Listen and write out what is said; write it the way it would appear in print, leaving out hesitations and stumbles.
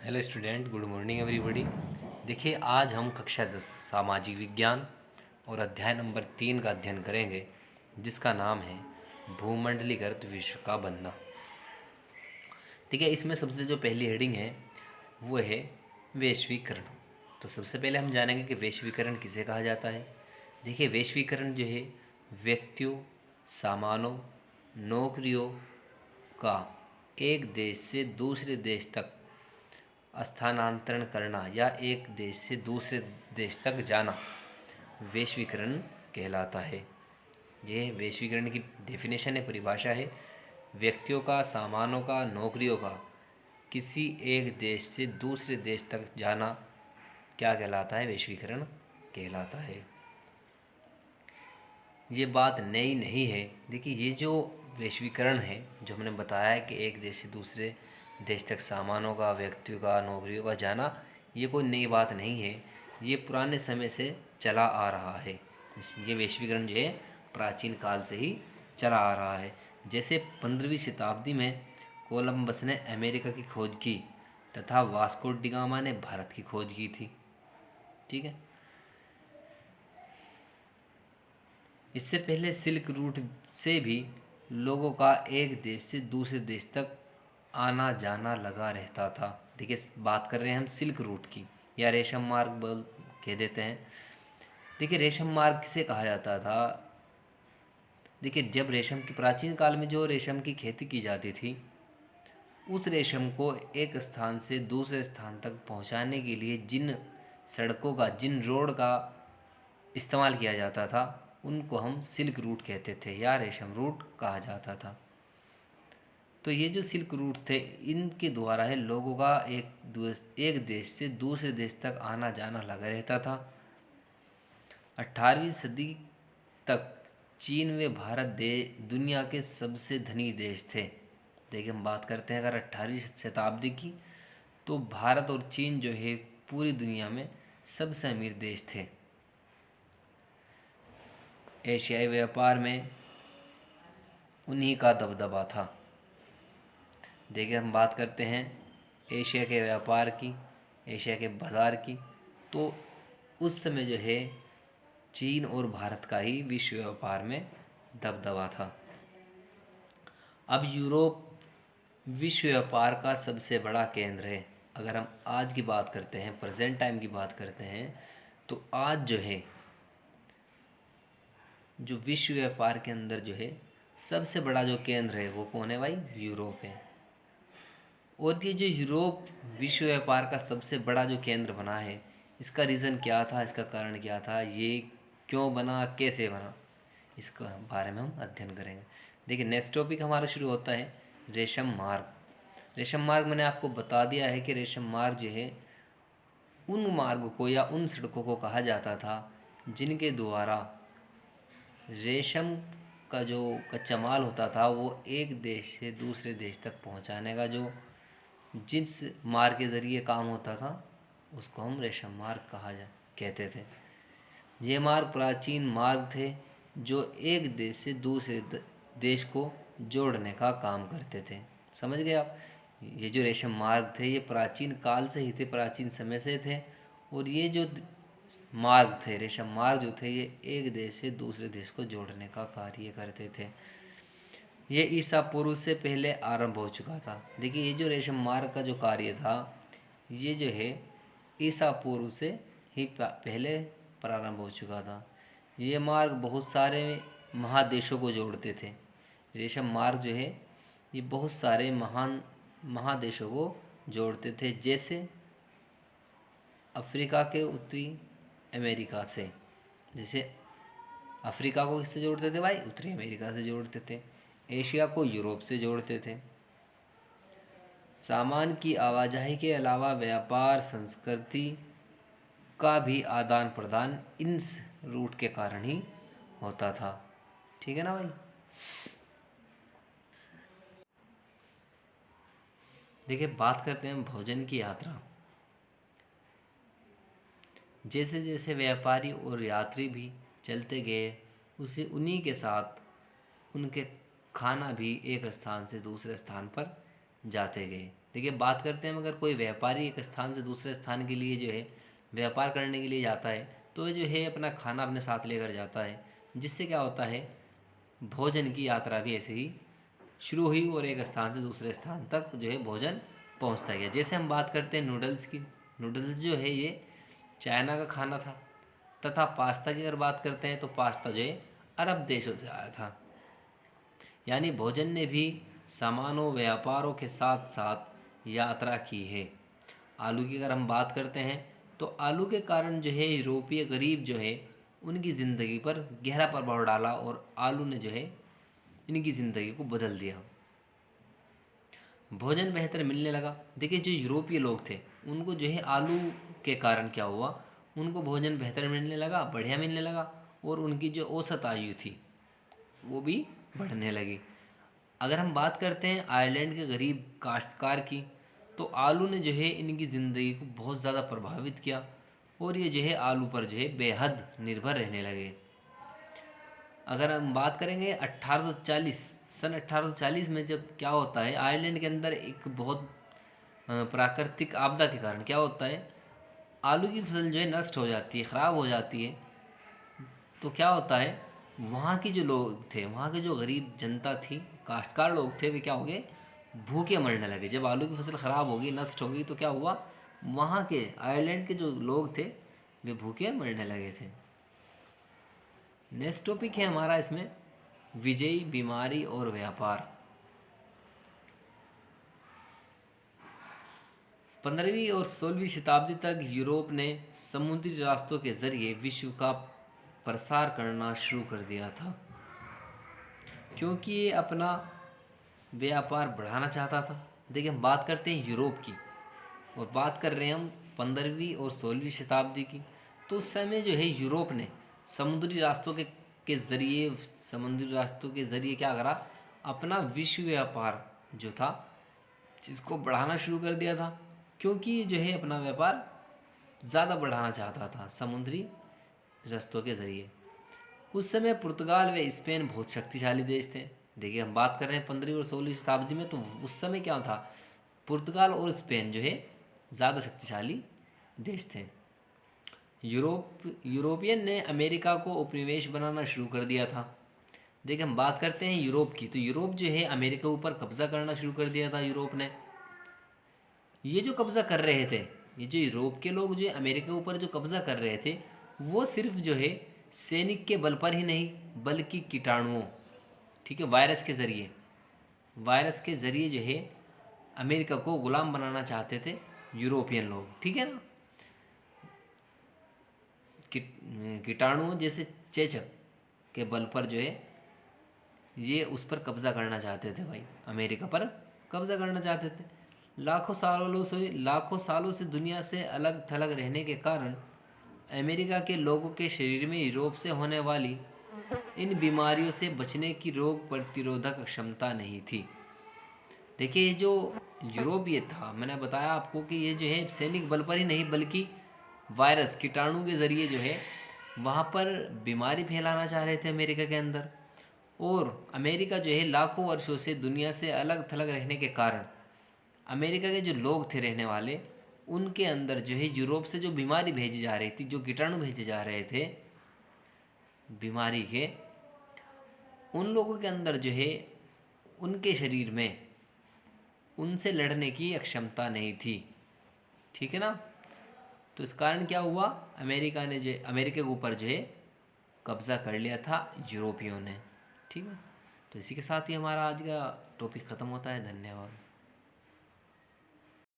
Hello student, good morning everybody. देखिए, आज हम कक्षा 10 सामाजिक विज्ञान और अध्याय नंबर 3 का अध्ययन करेंगे, जिसका नाम है भूमंडलीकृत विश्व का बनना। ठीक है, इसमें सबसे जो पहली हेडिंग है वो है वैश्वीकरण। तो सबसे पहले हम जानेंगे कि वैश्वीकरण किसे कहा जाता है। देखिए, वैश्वीकरण जो है व्यक्तियों, सामानों, नौकरियों का एक देश से दूसरे देश तक स्थानांतरण करना या एक देश से दूसरे देश तक जाना वैश्वीकरण कहलाता है। ये वैश्वीकरण की डेफिनेशन है, परिभाषा है। व्यक्तियों का, सामानों का, नौकरियों का किसी एक देश से दूसरे देश तक जाना क्या कहलाता है? वैश्वीकरण कहलाता है। ये बात नई नहीं है। देखिए, ये जो वैश्वीकरण है, जो हमने बताया है कि एक देश से दूसरे देश तक सामानों का, व्यक्तियों का, नौकरियों का जाना, ये कोई नई बात नहीं है। ये पुराने समय से चला आ रहा है। ये वैश्वीकरण जो है प्राचीन काल से ही चला आ रहा है। जैसे 15वीं शताब्दी में कोलंबस ने अमेरिका की खोज की तथा वास्को डी गामा ने भारत की खोज की थी। ठीक है, इससे पहले सिल्क रूट से भी लोगों का एक देश से दूसरे देश तक आना जाना लगा रहता था। देखिए, बात कर रहे हैं हम सिल्क रूट की, या रेशम मार्ग बोल कह देते हैं। देखिए, रेशम मार्ग किसे कहा जाता था? देखिए, जब रेशम की प्राचीन काल में जो रेशम की खेती की जाती थी, उस रेशम को एक स्थान से दूसरे स्थान तक पहुंचाने के लिए जिन सड़कों का, जिन रोड का इस्तेमाल किया जाता था, उनको हम सिल्क रूट कहते थे या रेशम रूट कहा जाता था। तो ये जो सिल्क रूट थे, इनके द्वारा है लोगों का एक देश से दूसरे देश तक आना जाना लगा रहता था। 18वीं सदी तक चीन व भारत दुनिया के सबसे धनी देश थे। देखिए, हम बात करते हैं अगर 18वीं शताब्दी की, तो भारत और चीन जो है पूरी दुनिया में सबसे अमीर देश थे। एशियाई व्यापार में उन्हीं का दबदबा था। देखिए, हम बात करते हैं एशिया के व्यापार की, एशिया के बाज़ार की, तो उस समय जो है चीन और भारत का ही विश्व व्यापार में दबदबा था। अब यूरोप विश्व व्यापार का सबसे बड़ा केंद्र है। अगर हम आज की बात करते हैं, प्रेजेंट टाइम की बात करते हैं, तो आज जो है जो विश्व व्यापार के अंदर जो है सबसे बड़ा जो केंद्र है वो कौन है भाई? यूरोप है। और ये जो यूरोप विश्व व्यापार का सबसे बड़ा जो केंद्र बना है, इसका रीज़न क्या था, इसका कारण क्या था, ये क्यों बना, कैसे बना, इसके बारे में हम अध्ययन करेंगे। देखिए, नेक्स्ट टॉपिक हमारा शुरू होता है रेशम मार्ग। रेशम मार्ग मैंने आपको बता दिया है कि रेशम मार्ग जो है उन मार्ग को या उन सड़कों को कहा जाता था जिनके द्वारा रेशम का जो कच्चा माल होता था वो एक देश से दूसरे देश तक पहुंचाने का जो जिस मार्ग के ज़रिए काम होता था, उसको हम रेशम मार्ग कहते थे। ये मार्ग प्राचीन मार्ग थे जो एक देश से दूसरे देश को जोड़ने का काम करते थे। समझ गए आप? ये जो रेशम मार्ग थे ये प्राचीन काल से ही थे, प्राचीन समय से थे। और ये जो मार्ग थे, रेशम मार्ग जो थे, ये एक देश से दूसरे देश को जोड़ने का कार्य करते थे। ये ईसा पूर्व से पहले आरंभ हो चुका था। देखिए, ये जो रेशम मार्ग का जो कार्य था, ये जो है ईसा पूर्व से ही पहले प्रारंभ हो चुका था। ये मार्ग बहुत सारे महादेशों को जोड़ते थे। रेशम मार्ग जो है ये बहुत सारे महान महादेशों को जोड़ते थे, जैसे अफ्रीका के उत्तरी अमेरिका से। जैसे अफ्रीका को किससे जोड़ते थे भाई? उत्तरी अमेरिका से जोड़ते थे। एशिया को यूरोप से जोड़ते थे। सामान की आवाजाही के अलावा व्यापार, संस्कृति का भी आदान प्रदान इन रूट के कारण ही होता था। ठीक है ना भाई? देखिए, बात करते हैं भोजन की यात्रा। जैसे जैसे व्यापारी और यात्री भी चलते गए, उसे उन्हीं के साथ उनके खाना भी एक स्थान से दूसरे स्थान पर जाते गए। देखिए बात करते हैं, अगर कोई व्यापारी एक स्थान से दूसरे स्थान के लिए जो है व्यापार करने के लिए जाता है तो जो है अपना खाना अपने साथ लेकर जाता है, जिससे क्या होता है भोजन की यात्रा भी ऐसे ही शुरू हुई और एक स्थान से दूसरे स्थान तक जो है भोजन पहुंचता गया। जैसे हम बात करते हैं नूडल्स की, नूडल्स जो है ये चाइना का खाना था, तथा पास्ता की अगर बात करते हैं तो पास्ता जो है अरब देशों से आया था। यानी भोजन ने भी सामानों व्यापारों के साथ साथ यात्रा की है। आलू की अगर हम बात करते हैं तो आलू के कारण जो है यूरोपीय गरीब जो है उनकी ज़िंदगी पर गहरा प्रभाव डाला और आलू ने जो है इनकी ज़िंदगी को बदल दिया। भोजन बेहतर मिलने लगा। देखिए जो यूरोपीय लोग थे उनको जो है आलू के कारण क्या हुआ, उनको भोजन बेहतर मिलने लगा, बढ़िया मिलने लगा, और उनकी जो औसत आयु थी वो भी बढ़ने लगी। अगर हम बात करते हैं आयरलैंड के गरीब काश्तकार की, तो आलू ने जो है इनकी ज़िंदगी को बहुत ज़्यादा प्रभावित किया और ये जो है आलू पर जो है बेहद निर्भर रहने लगे। अगर हम बात करेंगे 1840 सन 1840 में जब क्या होता है आयरलैंड के अंदर एक बहुत प्राकृतिक आपदा के कारण क्या होता है आलू की फसल जो है नष्ट हो जाती है, ख़राब हो जाती है। तो क्या होता है वहाँ के जो लोग थे, वहाँ के जो गरीब जनता थी, काश्तकार लोग थे, वे क्या हो गए भूखे मरने लगे। जब आलू की फसल ख़राब हो गई, नष्ट हो गई, तो क्या हुआ वहाँ के आयरलैंड के जो लोग थे वे भूखे मरने लगे थे। नेक्स्ट टॉपिक है हमारा इसमें विजयी बीमारी और व्यापार। 15वीं और 16वीं शताब्दी तक यूरोप ने समुद्री रास्तों के जरिए विश्व का प्रसार करना शुरू कर दिया था, क्योंकि ये अपना व्यापार बढ़ाना चाहता था। देखिए हम बात करते हैं यूरोप की और बात कर रहे हैं हम 15वीं और 16वीं शताब्दी की। तो उस समय जो है यूरोप ने समुद्री रास्तों के ज़रिए क्या करा, अपना विश्व व्यापार जो था जिसको बढ़ाना शुरू कर दिया था, क्योंकि जो है अपना व्यापार ज़्यादा बढ़ाना चाहता था समुद्री रास्तों के ज़रिए। उस समय पुर्तगाल व स्पेन बहुत शक्तिशाली देश थे। देखिए हम बात कर रहे हैं 15वीं और 16वीं शताब्दी में, तो उस समय क्या था पुर्तगाल और स्पेन जो है ज़्यादा शक्तिशाली देश थे। यूरोपियन ने अमेरिका को उपनिवेश बनाना शुरू कर दिया था। देखिए हम बात करते हैं यूरोप की, तो यूरोप जो है अमेरिका के ऊपर कब्जा करना शुरू कर दिया था यूरोप ने। ये जो कब्जा कर रहे थे, ये जो यूरोप के लोग जो अमेरिका के ऊपर जो कब्जा कर रहे थे, वो सिर्फ जो है सैनिक के बल पर ही नहीं बल्कि कीटाणुओं, ठीक है, वायरस के ज़रिए जो है अमेरिका को गुलाम बनाना चाहते थे यूरोपियन लोग, ठीक है ना। कीटाणुओं जैसे चेचक के बल पर जो है ये उस पर कब्जा करना चाहते थे भाई, अमेरिका पर कब्जा करना चाहते थे। लाखों सालों से दुनिया से अलग थलग रहने के कारण अमेरिका के लोगों के शरीर में यूरोप से होने वाली इन बीमारियों से बचने की रोग प्रतिरोधक क्षमता नहीं थी। देखिए ये जो यूरोप ये था, मैंने बताया आपको कि ये जो है सैनिक बल पर ही नहीं बल्कि वायरस कीटाणु के ज़रिए जो है वहाँ पर बीमारी फैलाना चाह रहे थे अमेरिका के अंदर। और अमेरिका जो है लाखों वर्षों से दुनिया से अलग थलग रहने के कारण अमेरिका के जो लोग थे रहने वाले, उनके अंदर जो है यूरोप से जो बीमारी भेजी जा रही थी, जो कीटाणु भेजे जा रहे थे बीमारी के, उन लोगों के अंदर जो है उनके शरीर में उनसे लड़ने की क्षमता नहीं थी, ठीक है ना। तो इस कारण क्या हुआ, अमेरिका के ऊपर जो है कब्ज़ा कर लिया था यूरोपियों ने, ठीक है। तो इसी के साथ ही हमारा आज का टॉपिक ख़त्म होता है। धन्यवाद।